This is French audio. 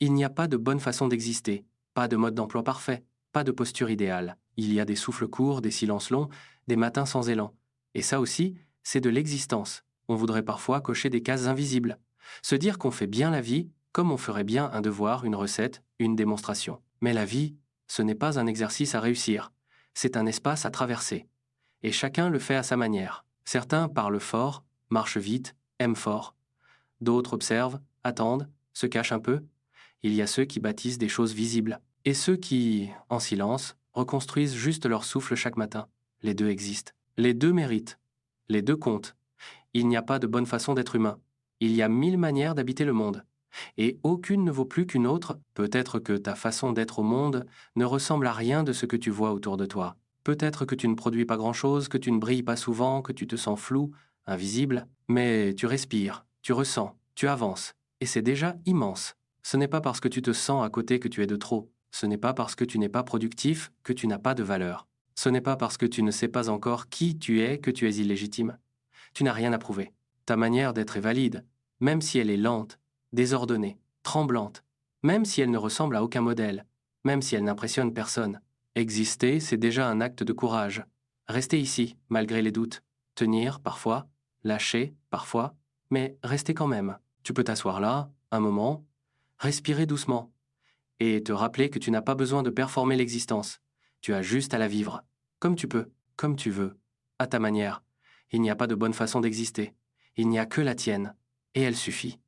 Il n'y a pas de bonne façon d'exister, pas de mode d'emploi parfait, pas de posture idéale. Il y a des souffles courts, des silences longs, des matins sans élan. Et ça aussi, c'est de l'existence. On voudrait parfois cocher des cases invisibles. Se dire qu'on fait bien la vie comme on ferait bien un devoir, une recette, une démonstration. Mais la vie, ce n'est pas un exercice à réussir. C'est un espace à traverser. Et chacun le fait à sa manière. Certains parlent fort, marchent vite, aiment fort. D'autres observent, attendent, se cachent un peu. Il y a ceux qui bâtissent des choses visibles. Et ceux qui, en silence, reconstruisent juste leur souffle chaque matin. Les deux existent. Les deux méritent. Les deux comptent. Il n'y a pas de bonne façon d'être humain. Il y a 1000 manières d'habiter le monde. Et aucune ne vaut plus qu'une autre. Peut-être que ta façon d'être au monde ne ressemble à rien de ce que tu vois autour de toi. Peut-être que tu ne produis pas grand-chose, que tu ne brilles pas souvent, que tu te sens flou, invisible, mais tu respires, tu ressens, tu avances, et c'est déjà immense. Ce n'est pas parce que tu te sens à côté que tu es de trop. Ce n'est pas parce que tu n'es pas productif que tu n'as pas de valeur. Ce n'est pas parce que tu ne sais pas encore qui tu es que tu es illégitime. Tu n'as rien à prouver. Ta manière d'être est valide, même si elle est lente, désordonnée, tremblante, même si elle ne ressemble à aucun modèle, même si elle n'impressionne personne. Exister, c'est déjà un acte de courage. Rester ici, malgré les doutes. Tenir, parfois. Lâcher, parfois. Mais rester quand même. Tu peux t'asseoir là, un moment, respirer doucement, et te rappeler que tu n'as pas besoin de performer l'existence. Tu as juste à la vivre. Comme tu peux, comme tu veux, à ta manière. Il n'y a pas de bonne façon d'exister. Il n'y a que la tienne. Et elle suffit.